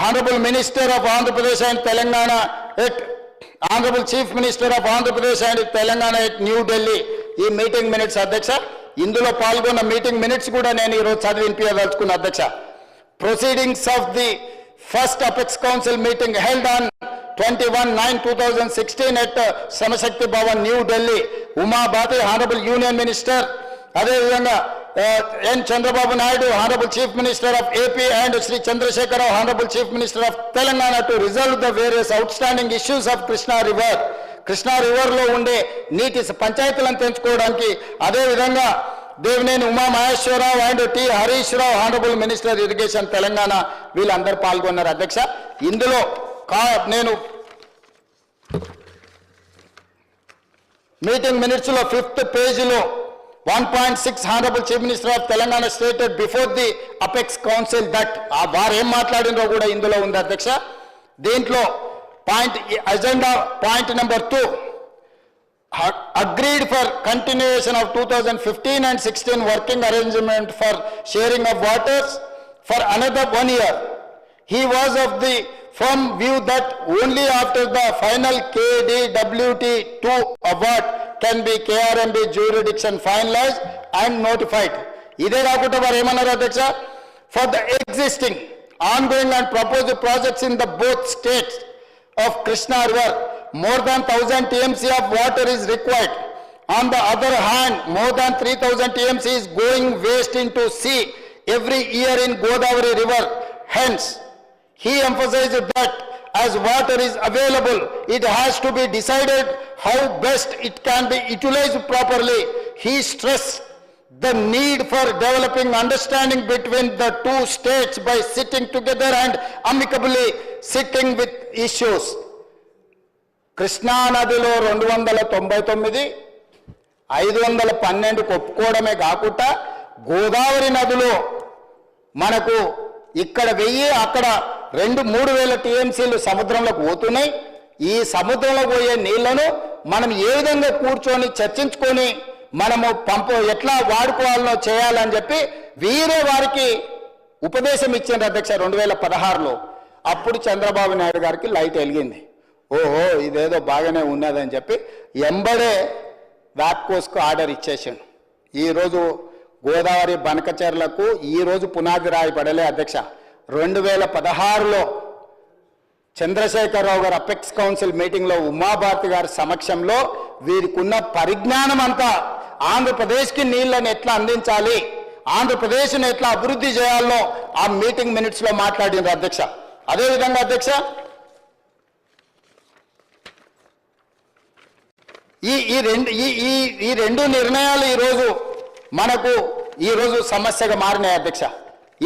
Honorable Minister of Andhra Pradesh and Telangana at Honorable Chief Minister of Andhra Pradesh and Telangana at New Delhi. ఈ meeting minutes అధ్యక్ష, ఇందులో పాల్గొన్న meeting minutes కూడా నేను ఈరోజు చదివి వినిపించదలుచుకున్న అధ్యక్ష. Proceedings of the first apex council meeting held on 21/9/2016 at Samashakti Bhavan, New Delhi. Uma Bhati, Honorable Union Minister, అదేవిధంగా N. Chandrababu Naidu, Honorable Chief Minister of AP, and Sri Chandrasekhar Rao, Honorable Chief Minister of Telangana, to resolve the various outstanding issues of Krishna River. Krishna రివర్లో ఉండే నీటి పంచాయతీలను పెంచుకోవడానికి, అదేవిధంగా Devineni Uma Maheshwara Rao and T Harish Rao, honourable minister irrigation Telangana, వీళ్ళందరూ పాల్గొన్నారు అధ్యక్ష. ఇందులో నేను మీటింగ్ మినిట్స్లో 5th పేజీలో 1.6 honourable chief minister of Telangana stated before the apex council that, వారు ఏం మాట్లాడినో కూడా ఇందులో ఉంది అధ్యక్ష. దీంట్లో agenda point number 2, agreed for continuation of 2015 and 16 working arrangement for sharing of waters for another 1 year. He was of the firm view that only after the final KDWT2 award can be KRMB jurisdiction finalized and notified. Ide rakuta var emanar adhyaksha, for the existing ongoing and proposed projects in the both states of Krishna River, more than 1000 TMC of water is required. On the other hand, more than 3000 TMC is going waste into sea every year in Godavari River. Hence, he emphasized that as water is available, it has to be decided how best it can be utilized properly. He stressed the need for developing understanding between the two states by sitting together and amicably sitting with issues. Krishna నదిలో 299, 512 ఒప్పుకోవడమే కాకుండా గోదావరి నదిలో మనకు ఇక్కడ 1000 అక్కడ 2-3 టీఎంసీలు సముద్రంలోకి పోతున్నాయి. ఈ సముద్రంలో పోయే నీళ్లను మనం ఏ విధంగా కూర్చొని చర్చించుకొని మనము ఎట్లా వాడుకోవాలనో చేయాలని చెప్పి వీరే వారికి ఉపదేశం ఇచ్చింది అధ్యక్ష 2016లో. అప్పుడు చంద్రబాబు నాయుడు గారికి లైట్ వెలిగింది, ఓహో ఇదేదో బాగానే ఉన్నదని చెప్పి ఎంబడే వ్యాప్కోస్కు ఆర్డర్ ఇచ్చేసాడు. ఈరోజు గోదావరి బనకచెర్లకు ఈరోజు పునాది రాయి పడలే అధ్యక్ష. 2016లో చంద్రశేఖరరావు గారు అపెక్స్ కౌన్సిల్ మీటింగ్లో ఉమాభారతి గారి సమక్షంలో వీరికున్న పరిజ్ఞానం అంతా ఆంధ్రప్రదేశ్కి నీళ్లను ఎట్లా అందించాలి, ఆంధ్రప్రదేశ్ను ఎట్లా అభివృద్ధి చేయాలనో ఆ మీటింగ్ మినిట్స్లో మాట్లాడింది అధ్యక్ష. అదేవిధంగా అధ్యక్ష, ఈ రెండు నిర్ణయాలు ఈరోజు సమస్యగా మారినాయి అధ్యక్ష.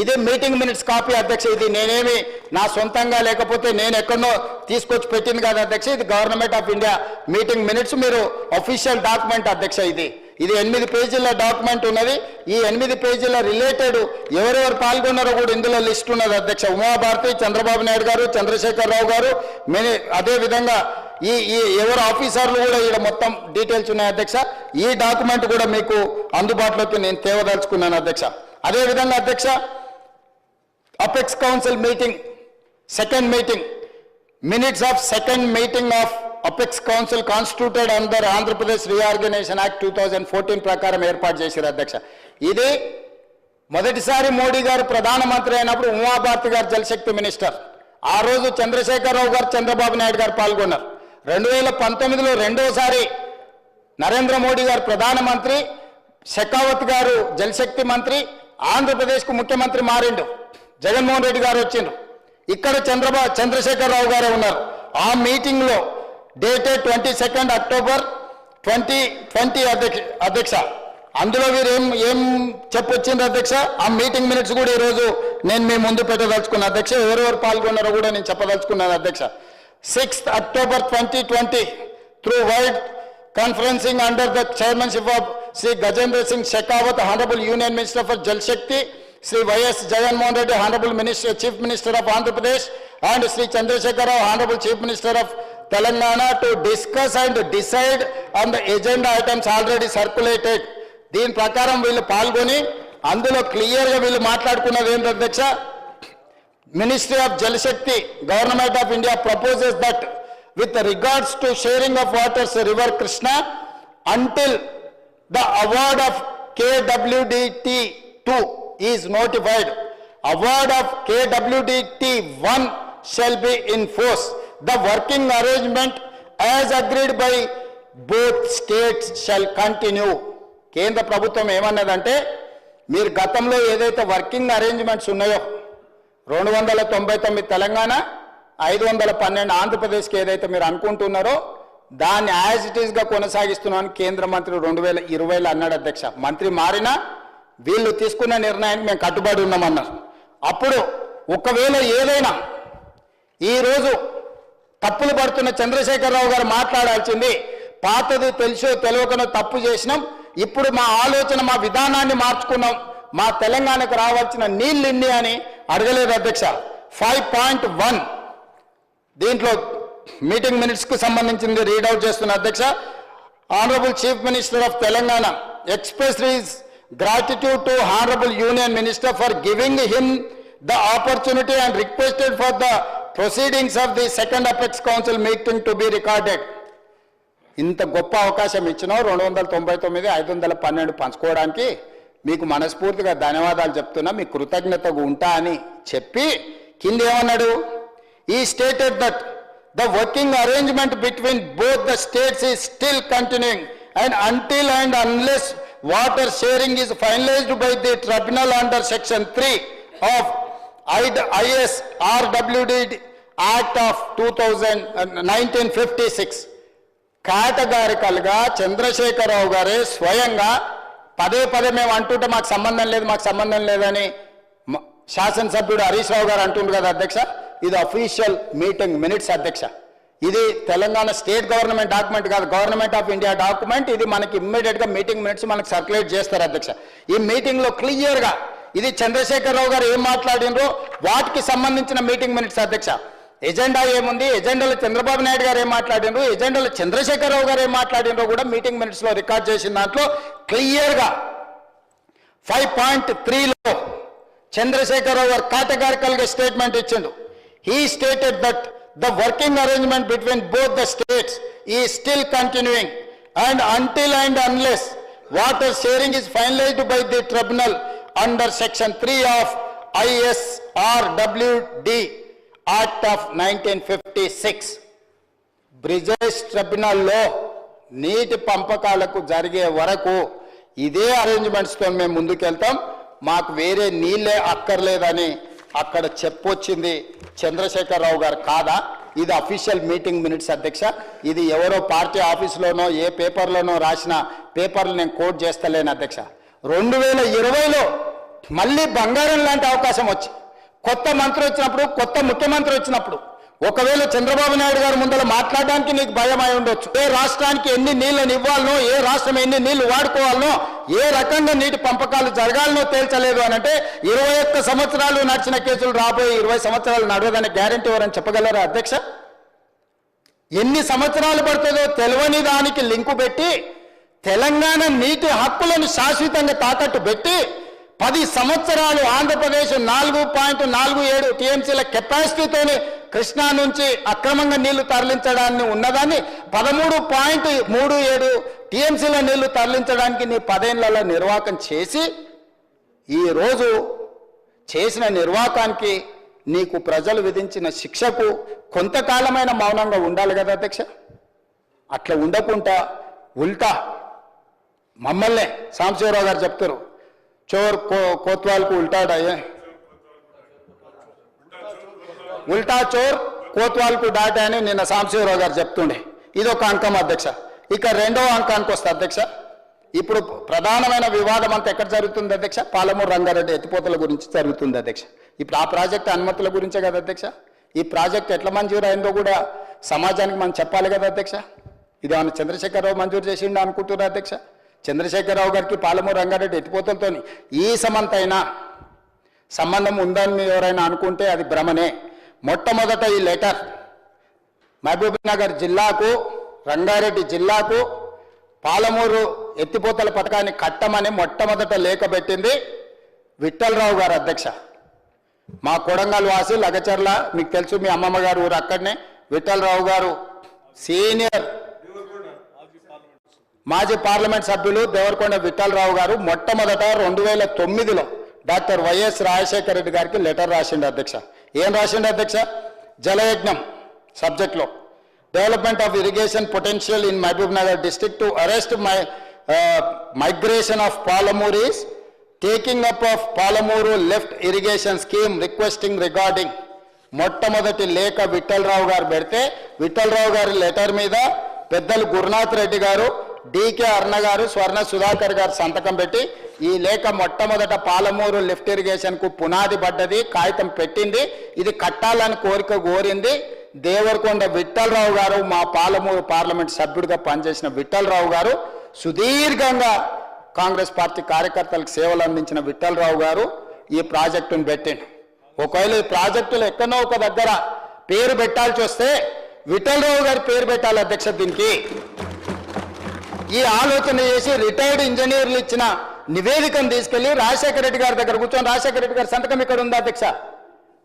ఇదే మీటింగ్ మినిట్స్ కాపీ అధ్యక్ష. ఇది నేనేమి నా సొంతంగా లేకపోతే నేను ఎక్కడో తీసుకొచ్చి పెట్టింది కాదు అధ్యక్ష. ఇది government of India meeting minutes, మీరు అఫీషియల్ డాక్యుమెంట్ అధ్యక్ష. ఇది 8 పేజీల డాక్యుమెంట్ ఉన్నది. ఈ 8 పేజీల రిలేటెడ్ ఎవరెవరు పాల్గొన్నారో కూడా ఇందులో లిస్ట్ ఉన్నది అధ్యక్ష. ఉమాభారతి, చంద్రబాబు నాయుడు గారు, చంద్రశేఖరరావు గారు, అదేవిధంగా ఈ ఎవరు ఆఫీసర్లు కూడా ఇక్కడ మొత్తం డీటెయిల్స్ ఉన్నాయి అధ్యక్ష. ఈ డాక్యుమెంట్ కూడా మీకు అందుబాటులోకి నేను తేవదలుచుకున్నాను అధ్యక్ష. అదేవిధంగా అధ్యక్ష, apex council meeting second meeting minutes of second meeting of Apex Council constituted under Andhra Pradesh Reorganization Act 2014 ప్రకారం ఏర్పాటు చేశారు అధ్యక్ష. ఇది మొదటిసారి మోడీ గారు ప్రధానమంత్రి అయినప్పుడు ఉమాభారతి గారు జలశక్తి మినిస్టర్, ఆ రోజు చంద్రశేఖరరావు గారు, చంద్రబాబు నాయుడు గారు పాల్గొన్నారు. 2019లో రెండోసారి నరేంద్ర మోడీ గారు ప్రధానమంత్రి, షెకావత్ గారు జలశక్తి మంత్రి, ఆంధ్రప్రదేశ్కు ముఖ్యమంత్రి మారిండు, జగన్మోహన్ రెడ్డి గారు వచ్చిండ్రు. ఇక్కడ చంద్రశేఖరరావు గారే ఉన్నారు. ఆ మీటింగ్లో డేటెడ్ 22 అక్టోబర్ 2020 అధ్యక్ష. అందులో వీరు ఏం చెప్పొచ్చింది అధ్యక్ష. ఆ మీటింగ్ మినిట్స్ కూడా ఈరోజు నేను మీ ముందు పెట్టదలుచుకున్నాను అధ్యక్ష. ఎవరెవరు పాల్గొన్నారో కూడా నేను చెప్పదలుచుకున్నాను అధ్యక్ష. 6th October 2020 through wide conferencing under the chairmanship of Sri Gajendra Singh Shekhawat, Honorable Union Minister for Jal Shakti, Sri Y.S. Jagan Mohan Reddy, Honorable Minister, Chief Minister of Andhra Pradesh, and Sri Chandrasekhar Rao, Honorable Chief Minister of Telangana, to discuss and decide on the agenda items already circulated. దీని ప్రకారం వీళ్ళు పాల్గొని అందులో క్లియర్గా వీళ్ళు మాట్లాడుకున్నది ఏంటి అధ్యక్ష, Ministry of Jal Shakti, Government of India proposes that with regards to sharing of waters River Krishna, until the award of KWDT2 is notified, award of KWDT1 shall be in force. The working arrangement as agreed by both states shall continue. కేంద్ర ప్రభుత్వం ఏమన్నదంటే మీరు గతంలో ఏదైతే working arrangements ఉన్నాయో 299 తెలంగాణ 512 ఆంధ్రప్రదేశ్కి ఏదైతే మీరు అనుకుంటున్నారో దాన్ని యాజ్ ఇట్ ఈస్గా కొనసాగిస్తున్నామని కేంద్ర మంత్రి 2020లో అన్నాడు అధ్యక్ష. మంత్రి మారినా వీళ్ళు తీసుకున్న నిర్ణయానికి మేము కట్టుబడి ఉన్నామన్నారు. అప్పుడు ఒకవేళ ఏదైనా ఈరోజు తప్పులు పడుతున్న చంద్రశేఖరరావు గారు మాట్లాడాల్సింది పాతది తెలుసో తెలియకనో తప్పు చేసినాం, ఇప్పుడు మా ఆలోచన మా విధానాన్ని మార్చుకున్నాం, మా తెలంగాణకు రావాల్సిన నీళ్ళు ఇన్ని అని అడగలేదు అధ్యక్ష. 5.1 దీంట్లో మీటింగ్ మినిట్స్కు సంబంధించింది రీడౌట్ చేస్తున్న అధ్యక్ష. Honourable chief minister of Telangana expressed his gratitude to Honorable Union Minister for giving him the opportunity and requested for the proceedings of the second Apex Council meeting to be recorded. ఇంత గొప్ప అవకాశం ఇచ్చినా 299 512 పంచుకోవడానికి మీకు మనస్ఫూర్తిగా ధన్యవాదాలు చెప్తున్నా, మీ కృతజ్ఞతగా ఉంటా అని చెప్పి కింద ఏమన్నాడు, ఈ stated that the working arrangement between both the states is still continuing and until and unless water sharing is finalized by the tribunal under section 3 of ISRWD Act of 1956. కేటగారికల్గా Chandrashekar Rao గారే స్వయంగా పదే మేము అంటుంటే మాకు సంబంధం లేదని శాసనసభ్యుడు హరీష్ రావు గారు అంటుండ్రు కదా అధ్యక్ష. ఇది అఫీషియల్ మీటింగ్ మినిట్స్ అధ్యక్ష. ఇది తెలంగాణ స్టేట్ గవర్నమెంట్ డాక్యుమెంట్ కాదు, గవర్నమెంట్ ఆఫ్ ఇండియా డాక్యుమెంట్. ఇది మనకి ఇమ్మీడియట్గా మీటింగ్ మినిట్స్ మనకు సర్క్యులేట్ చేస్తారు అధ్యక్ష. ఈ మీటింగ్లో క్లియర్గా ఇది చంద్రశేఖరరావు గారు ఏం మాట్లాడినరో వాటికి సంబంధించిన మీటింగ్ మినిట్స్ అధ్యక్ష. ఎజెండా ఏముంది, ఎజెండాలో చంద్రబాబు నాయుడు గారు ఏం మాట్లాడినరు, ఎజెండాలో చంద్రశేఖరరావు గారు ఏం మాట్లాడినరో కూడా మీటింగ్ మినిట్స్లో రికార్డ్ చేసిన దాంట్లో క్లియర్గా 5.3లో చంద్రశేఖరరావు గారు కేటగారికల్గా స్టేట్మెంట్ ఇచ్చిండు. He stated that the working arrangement between both the states is still continuing and until and unless water sharing is finalized by the tribunal under section 3 of ISRWD Act of 1956. Brijesh ట్రిబ్యునల్లో నీటి పంపకాలకు జరిగే వరకు ఇదే అరేంజ్మెంట్స్తో మేము ముందుకెళ్తాం, మాకు వేరే నీళ్ళే అక్కర్లేదని అక్కడ చెప్పొచ్చింది చంద్రశేఖరరావు గారు కాదా? ఇది అఫీషియల్ మీటింగ్ మినిట్స్ అధ్యక్ష. ఇది ఎవరో పార్టీ ఆఫీసులోనో ఏ పేపర్లోనో రాసిన పేపర్లు నేను కోట్ చేస్తలేను అధ్యక్ష. 2020లో మళ్ళీ బంగారం లాంటి అవకాశం వచ్చి కొత్త మంత్రి వచ్చినప్పుడు, కొత్త ముఖ్యమంత్రి వచ్చినప్పుడు ఒకవేళ చంద్రబాబు నాయుడు గారు ముందర మాట్లాడడానికి నీకు భయం అయి ఉండొచ్చు. ఏ రాష్ట్రానికి ఎన్ని నీళ్ళని ఇవ్వాలనో, ఏ రాష్ట్రం ఎన్ని నీళ్లు వాడుకోవాలనో, ఏ రకంగా నీటి పంపకాలు జరగాలనో తేల్చలేదు అని అంటే 21 సంవత్సరాలు నడిచిన కేసులు రాబోయే 20 సంవత్సరాలు నడవదనే గ్యారెంటీ ఎవరని చెప్పగలరా అధ్యక్ష? ఎన్ని సంవత్సరాలు పడుతుందో తెలియని దానికి లింకు పెట్టి తెలంగాణ నీటి హక్కులను శాశ్వతంగా తాకట్టు పెట్టి 10 సంవత్సరాలు ఆంధ్రప్రదేశ్ 4.47 టీఎంసీల కెపాసిటీతోనే కృష్ణా నుంచి అక్రమంగా నీళ్లు తరలించడాన్ని ఉన్నదాన్ని 13.37 టీఎంసీల నీళ్లు తరలించడానికి నీ 10 ఏళ్లలో నిర్వాహకం చేసి ఈరోజు చేసిన నిర్వాహకానికి నీకు ప్రజలు విధించిన శిక్షకు కొంతకాలమైన మౌనంగా ఉండాలి కదా అధ్యక్ష. అట్లా ఉండకుండా ఉల్టా మమ్మల్నే సాంబశివరావు గారు చెప్తారు, చోర్ కోత్వాల్కు ఉల్టాడాయే, ఉల్టా చోర్ కోత్వాల్కు డాటా అని నిన్న సాంబశివరావు గారు చెప్తుండే. ఇది ఒక అంకం అధ్యక్ష. ఇక రెండవ అంకానికి వస్తే అధ్యక్ష, ఇప్పుడు ప్రధానమైన వివాదం అంతా ఎక్కడ జరుగుతుంది అధ్యక్ష? పాలమూరు రంగారెడ్డి ఎత్తిపోతల గురించి జరుగుతుంది అధ్యక్ష. ఇప్పుడు ఆ ప్రాజెక్టు అనుమతుల గురించే కదా అధ్యక్ష. ఈ ప్రాజెక్ట్ ఎట్లా మంజూరు అయిందో కూడా సమాజానికి మనం చెప్పాలి కదా అధ్యక్ష. ఇది ఏమన్నా చంద్రశేఖరరావు మంజూరు చేసిండు అనుకుంటున్నారు అధ్యక్ష? చంద్రశేఖరరావు గారికి పాలమూరు రంగారెడ్డి ఎత్తిపోతలతో ఈ సమంతైనా సంబంధం ఉందని ఎవరైనా అనుకుంటే అది భ్రమనే. మొట్టమొదట ఈ లెటర్ మహబూబ్నగర్ జిల్లాకు, రంగారెడ్డి జిల్లాకు పాలమూరు ఎత్తిపోతల పథకాన్ని కట్టమని మొట్టమొదట లేఖ పెట్టింది విఠలరావు గారు అధ్యక్ష. మా కొడంగల్ వాసి లగచర్ల, మీకు తెలుసు మీ అమ్మమ్మ గారు ఊరు అక్కడనే, విఠలరావు గారు సీనియర్ మాజీ పార్లమెంట్ సభ్యులు దేవరకొండ విఠలరావు గారు మొట్టమొదట 2009లో డాక్టర్ వైఎస్ రాజశేఖర రెడ్డి గారికి లెటర్ రాసిండు అధ్యక్ష. ఏం రాసిండు అధ్యక్ష? జలయజ్ఞం సబ్జెక్ట్లో development of irrigation potential in Mahabubnagar district to arrest migration of Palamuris, taking up of Palamuru left irrigation scheme requesting regarding మొట్టమొదటి లేఖ విఠలరావు గారు పెడితే విఠలరావు గారి లెటర్ మీద పెద్దలు గురునాథ్ రెడ్డి గారు, డికే అర్ణ గారు, స్వర్ణ సుధాకర్ గారు సంతకం పెట్టి ఈ లేఖ మొట్టమొదట పాలమూరు లిఫ్ట్ ఇరిగేషన్ కు పునాది పడ్డది, కాగితం పెట్టింది, ఇది కట్టాలని కోరిక కోరింది దేవరకొండ విఠలరావు గారు. మా పాలమూరు పార్లమెంట్ సభ్యుడిగా పనిచేసిన విఠలరావు గారు, సుదీర్ఘంగా కాంగ్రెస్ పార్టీ కార్యకర్తలకు సేవలు అందించిన విఠలరావు గారు ఈ ప్రాజెక్టును పెట్టిండు. ఒకవేళ ఈ ప్రాజెక్టులు ఎక్కడో ఒక దగ్గర పేరు పెట్టాల్సి వస్తే విఠలరావు గారి పేరు పెట్టాలి అధ్యక్ష. దీనికి ఈ ఆలోచన చేసి రిటైర్డ్ ఇంజనీర్లు ఇచ్చిన నివేదికను తీసుకెళ్లి రాజశేఖర రెడ్డి గారి దగ్గర కూర్చొని, రాజశేఖర రెడ్డి గారి సంతకం ఇక్కడ ఉంది అధ్యక్ష,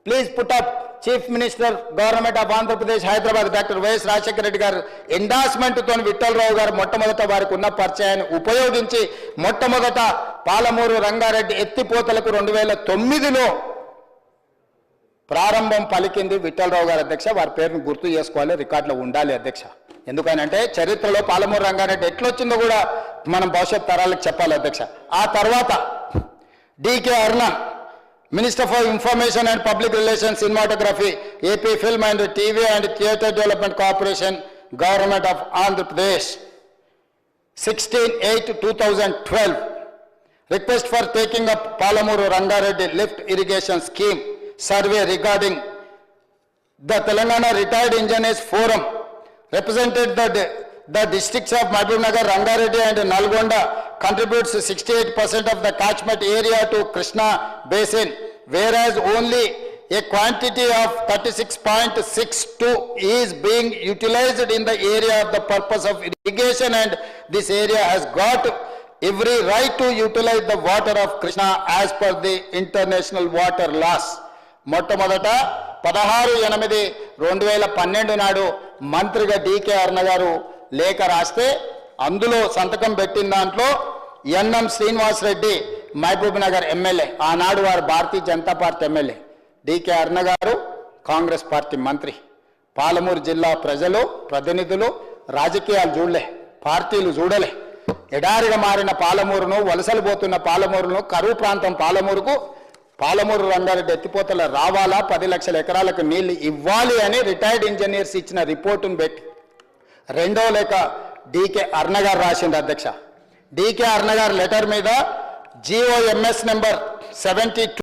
please put up chief minister government of Andhra Pradesh Hyderabad doctor YS Rajasekhara Reddy గారు ఎండార్స్మెంట్తో విఠలరావు గారు మొట్టమొదట వారికి ఉన్న పరిచయాన్ని ఉపయోగించి మొట్టమొదట పాలమూరు రంగారెడ్డి ఎత్తిపోతలకు 2009లో ప్రారంభం పలికింది విఠలరావు గారు అధ్యక్ష. వారి పేరును గుర్తు చేసుకోవాలి, రికార్డులో ఉండాలి అధ్యక్ష. ఎందుకనంటే చరిత్రలో పాలమూరు రంగారెడ్డి ఎట్లొచ్చిందో కూడా మనం భవిష్యత్ తరాలకు చెప్పాలి అధ్యక్ష. ఆ తర్వాత DK Aruna, minister for information and public relations, cinematography, AP film and TV and theatre development corporation, government of Andhra Pradesh, 16/8/2012. Request for taking up Palamuru Rangareddy lift irrigation scheme survey regarding the Telangana Retired Engineers Forum represented the districts of Mahbub Nagar, Rangareddy and Nalgonda contributes 68% of the catchment area to Krishna Basin, whereas only a quantity of 36.62 is being utilized in the area of the purpose of irrigation, and this area has got every right to utilize the water of Krishna as per the international water laws. మొట్టమొదట 16/8/2012 నాడు మంత్రిగా decay అర్ణ గారు లేఖ రాస్తే అందులో సంతకం పెట్టిన దాంట్లో ఎన్ఎం శ్రీనివాస్ రెడ్డి మహబూబ్ నగర్ ఎమ్మెల్యే, ఆనాడు వారు Bharatiya Janata party MLA, decay అర్ణ గారు కాంగ్రెస్ పార్టీ మంత్రి. పాలమూరు జిల్లా ప్రజలు, ప్రతినిధులు రాజకీయాలు చూడలే, పార్టీలు చూడలే. ఎడారిగా మారిన పాలమూరును, వలసలు పోతున్న పాలమూరును, కరువు ప్రాంతం పాలమూరు రంగారెడ్డి ఎత్తిపోతల రావాలా, 10 లక్షల ఎకరాలకు నీళ్లు ఇవ్వాలి అని రిటైర్డ్ ఇంజనీర్స్ ఇచ్చిన రిపోర్టును పెట్టి రెండో లేఖ డికే అర్ణ గారు రాసిండు అధ్యక్ష. డికే అర్ణ గారి లెటర్ మీద GOMS నెంబర్ 72